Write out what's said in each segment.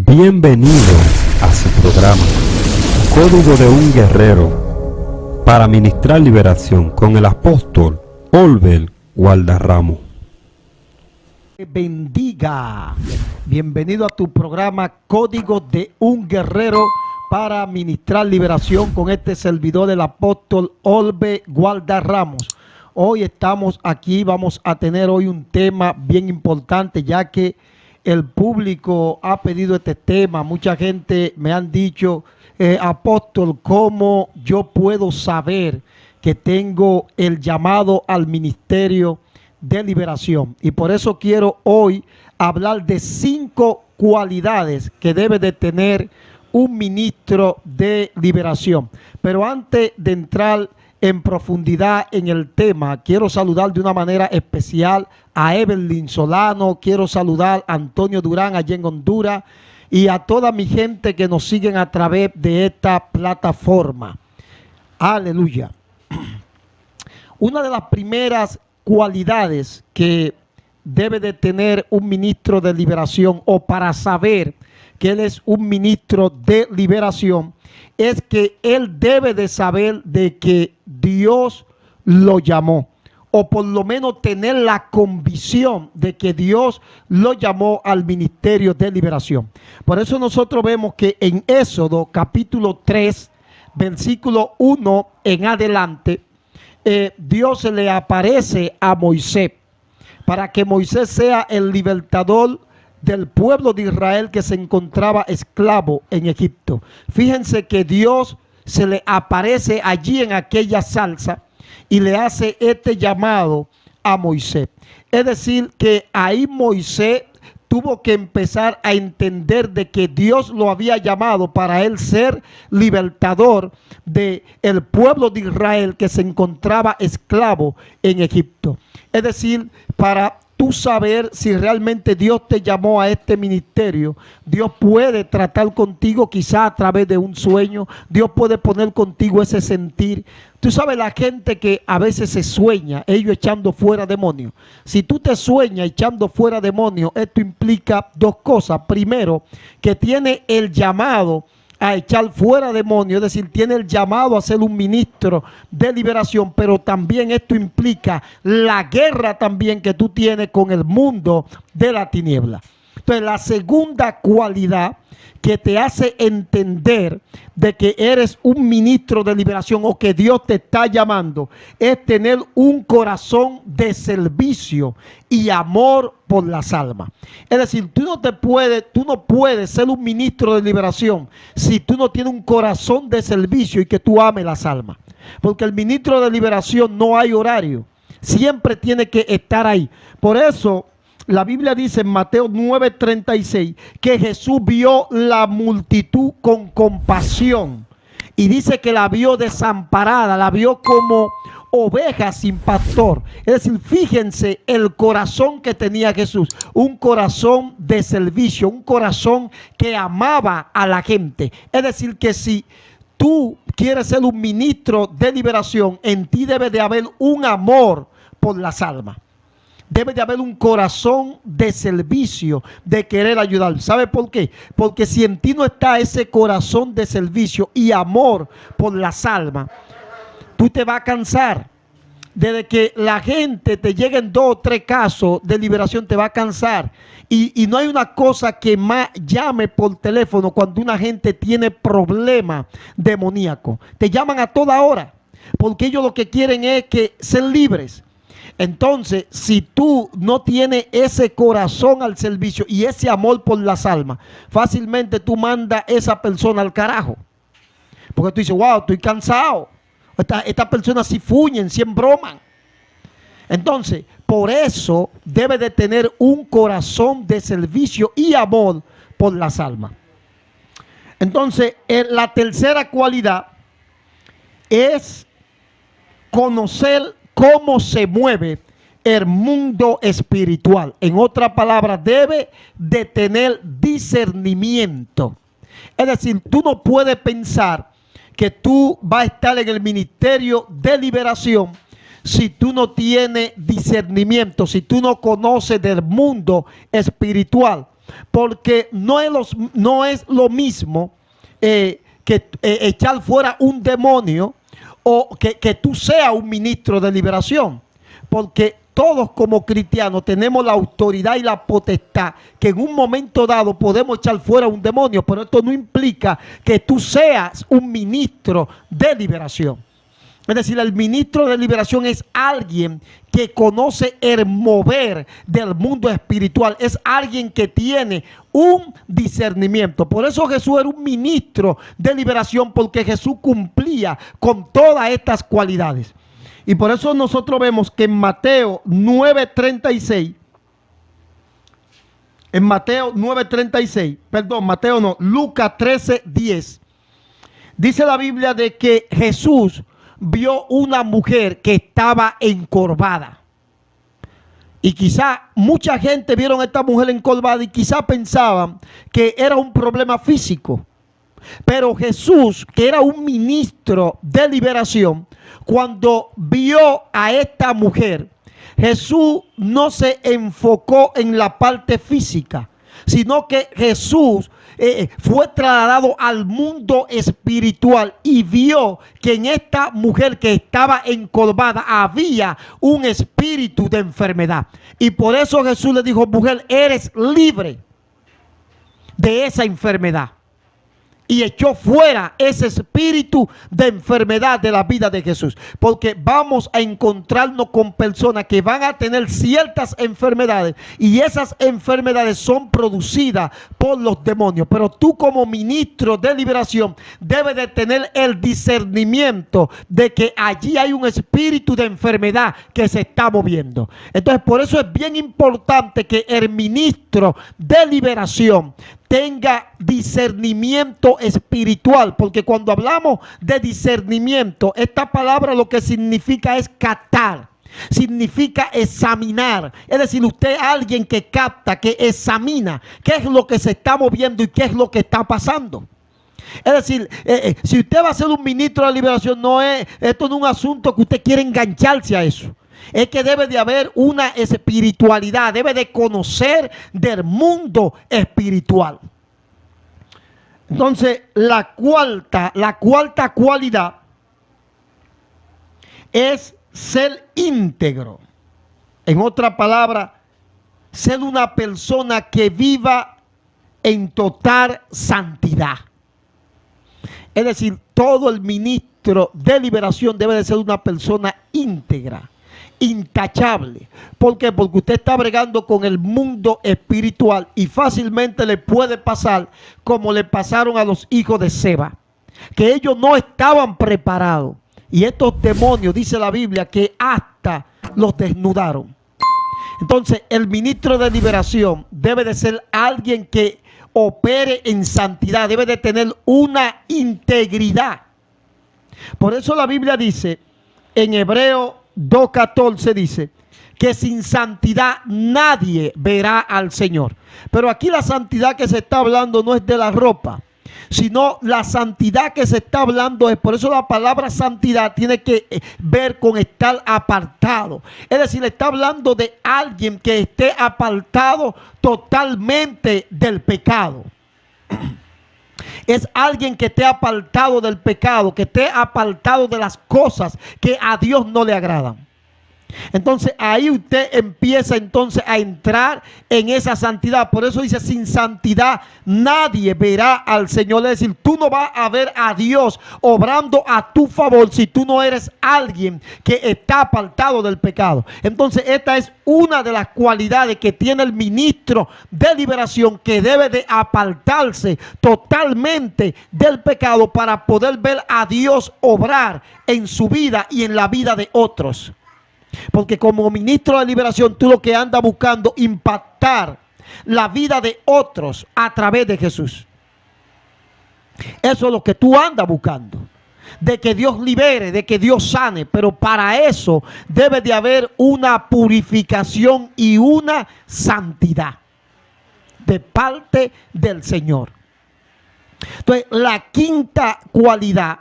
Bienvenido a su programa Código de un Guerrero para ministrar liberación con el apóstol Olbert Gualdarramo. Bendiga. Bienvenido a tu programa Código de un Guerrero para ministrar liberación con este servidor, el apóstol Olbert Gualdarramo. Hoy estamos aquí, vamos a tener hoy un tema bien importante, ya que el público ha pedido este tema. Mucha gente me han dicho, apóstol, ¿cómo yo puedo saber que tengo el llamado al ministerio de liberación? Y por eso quiero hoy hablar de 5 cualidades que debe de tener un ministro de liberación. Pero antes de entrar en profundidad en el tema, quiero saludar de una manera especial a Evelyn Solano, quiero saludar a Antonio Durán allá en Honduras y a toda mi gente que nos siguen a través de esta plataforma. Aleluya. Una de las primeras cualidades que debe de tener un ministro de liberación, o para saber que él es un ministro de liberación, es que él debe de saber de que Dios lo llamó, o por lo menos tener la convicción de que Dios lo llamó al ministerio de liberación. Por eso nosotros vemos que en Éxodo capítulo 3, versículo 1 en adelante, Dios se le aparece a Moisés para que Moisés sea el libertador del pueblo de Israel que se encontraba esclavo en Egipto. Fíjense que Dios se le aparece allí en aquella salsa y le hace este llamado a Moisés. Es decir, que ahí Moisés tuvo que empezar a entender de que Dios lo había llamado para él ser libertador del pueblo de Israel que se encontraba esclavo en Egipto. Es decir, para tú saber si realmente Dios te llamó a este ministerio, Dios puede tratar contigo quizá a través de un sueño, Dios puede poner contigo ese sentir. Tú sabes, la gente que a veces se sueña, ellos echando fuera demonios. Si tú te sueñas echando fuera demonios, esto implica 2 cosas. Primero, que tiene el llamado a echar fuera demonios, es decir, tiene el llamado a ser un ministro de liberación, pero también esto implica la guerra también que tú tienes con el mundo de la tiniebla. Entonces, la segunda cualidad que te hace entender de que eres un ministro de liberación o que Dios te está llamando es tener un corazón de servicio y amor por las almas. Es decir, tú no puedes ser un ministro de liberación si tú no tienes un corazón de servicio y que tú ames las almas. Porque el ministro de liberación no hay horario, siempre tiene que estar ahí. Por eso la Biblia dice en Mateo 9:36 que Jesús vio la multitud con compasión y dice que la vio desamparada, la vio como oveja sin pastor. Es decir, fíjense el corazón que tenía Jesús, un corazón de servicio, un corazón que amaba a la gente. Es decir, que si tú quieres ser un ministro de liberación, en ti debe de haber un amor por las almas. Debe de haber un corazón de servicio, de querer ayudar. ¿Sabe por qué? Porque si en ti no está ese corazón de servicio y amor por las almas, tú te vas a cansar. Desde que la gente te lleguen 2 o 3 casos de liberación, te va a cansar. Y no hay una cosa que más llame por teléfono cuando una gente tiene problemas demoníacos. Te llaman a toda hora, porque ellos lo que quieren es que sean libres. Entonces, si tú no tienes ese corazón al servicio y ese amor por las almas, fácilmente tú mandas a esa persona al carajo. Porque tú dices, wow, estoy cansado. Estas personas sí fuñen, sí embroman. Entonces, por eso debe de tener un corazón de servicio y amor por las almas. Entonces, la tercera cualidad es conocer cómo se mueve el mundo espiritual. En otras palabras, debe de tener discernimiento. Es decir, tú no puedes pensar que tú vas a estar en el ministerio de liberación si tú no tienes discernimiento, si tú no conoces del mundo espiritual. porque no es lo mismo que echar fuera un demonio o que tú seas un ministro de liberación, porque todos como cristianos tenemos la autoridad y la potestad que en un momento dado podemos echar fuera un demonio, pero esto no implica que tú seas un ministro de liberación. Es decir, el ministro de liberación es alguien que conoce el mover del mundo espiritual. Es alguien que tiene un discernimiento. Por eso Jesús era un ministro de liberación, porque Jesús cumplía con todas estas cualidades. Y por eso nosotros vemos que en Mateo 9:36, Lucas 13:10, dice la Biblia de que Jesús vio una mujer que estaba encorvada. Y quizá mucha gente vieron a esta mujer encorvada y quizá pensaban que era un problema físico. Pero Jesús, que era un ministro de liberación, cuando vio a esta mujer, Jesús no se enfocó en la parte física, sino que Jesús fue trasladado al mundo espiritual y vio que en esta mujer que estaba encorvada había un espíritu de enfermedad. Y por eso Jesús le dijo: mujer, eres libre de esa enfermedad. Y echó fuera ese espíritu de enfermedad de la vida de Jesús. Porque vamos a encontrarnos con personas que van a tener ciertas enfermedades. Y esas enfermedades son producidas por los demonios. Pero tú, como ministro de liberación, debes de tener el discernimiento de que allí hay un espíritu de enfermedad que se está moviendo. Entonces, por eso es bien importante que el ministro de liberación tenga discernimiento espiritual, porque cuando hablamos de discernimiento, esta palabra lo que significa es captar, significa examinar. Es decir, usted es alguien que capta, que examina qué es lo que se está moviendo y qué es lo que está pasando. Es decir, si usted va a ser un ministro de liberación, esto no es un asunto que usted quiere engancharse a eso. Es que debe de haber una espiritualidad, debe de conocer del mundo espiritual. Entonces, la cuarta cualidad es ser íntegro. En otra palabra, ser una persona que viva en total santidad. Es decir, todo el ministro de liberación debe de ser una persona íntegra, intachable. ¿Por qué? Porque usted está bregando con el mundo espiritual y fácilmente le puede pasar como le pasaron a los hijos de Seba, que ellos no estaban preparados y estos demonios, dice la Biblia, que hasta los desnudaron. Entonces, el ministro de liberación debe de ser alguien que opere en santidad, debe de tener una integridad. Por eso la Biblia dice en Hebreos 2:14, dice que sin santidad nadie verá al Señor. Pero aquí la santidad que se está hablando no es de la ropa, sino la santidad que se está hablando es, por eso la palabra santidad tiene que ver con estar apartado. Es decir, está hablando de alguien que esté apartado totalmente del pecado. Es alguien que esté apartado del pecado, que esté apartado de las cosas que a Dios no le agradan. Entonces ahí usted empieza entonces a entrar en esa santidad. Por eso dice, sin santidad nadie verá al Señor. Es decir, tú no vas a ver a Dios obrando a tu favor si tú no eres alguien que está apartado del pecado. Entonces esta es una de las cualidades que tiene el ministro de liberación, que debe de apartarse totalmente del pecado para poder ver a Dios obrar en su vida y en la vida de otros. Porque como ministro de liberación, tú lo que andas buscando impactar la vida de otros a través de Jesús. Eso es lo que tú andas buscando. De que Dios libere, de que Dios sane. Pero para eso debe de haber una purificación y una santidad de parte del Señor. Entonces, la quinta cualidad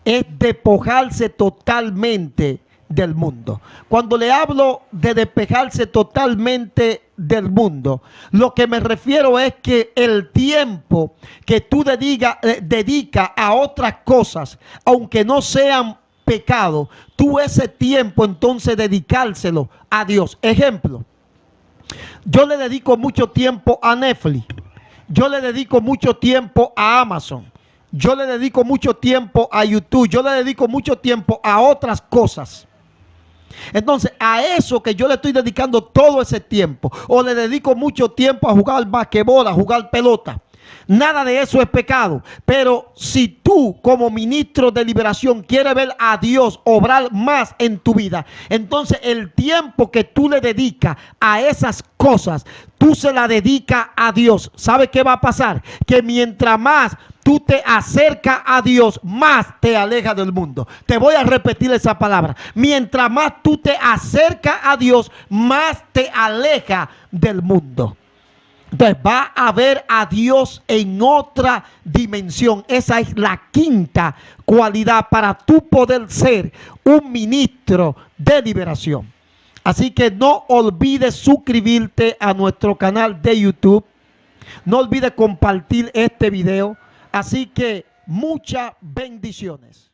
es despojarse totalmente del mundo. Cuando le hablo de despejarse totalmente del mundo, lo que me refiero es que el tiempo que tú dedicas a otras cosas, aunque no sean pecado, tú ese tiempo entonces dedicárselo a Dios. Ejemplo, yo le dedico mucho tiempo a Netflix, yo le dedico mucho tiempo a Amazon, yo le dedico mucho tiempo a YouTube, yo le dedico mucho tiempo a otras cosas. Entonces, a eso que yo le estoy dedicando todo ese tiempo, o le dedico mucho tiempo a jugar basquetbol, a jugar pelota, nada de eso es pecado. Pero si tú como ministro de liberación quieres ver a Dios obrar más en tu vida, entonces el tiempo que tú le dedicas a esas cosas, tú se la dedicas a Dios. ¿Sabe qué va a pasar? Que mientras más tú te acercas a Dios, más te alejas del mundo. Te voy a repetir esa palabra. Mientras más tú te acercas a Dios, más te alejas del mundo. Entonces va a ver a Dios en otra dimensión. Esa es la quinta cualidad para tú poder ser un ministro de liberación. Así que no olvides suscribirte a nuestro canal de YouTube. No olvides compartir este video. Así que muchas bendiciones.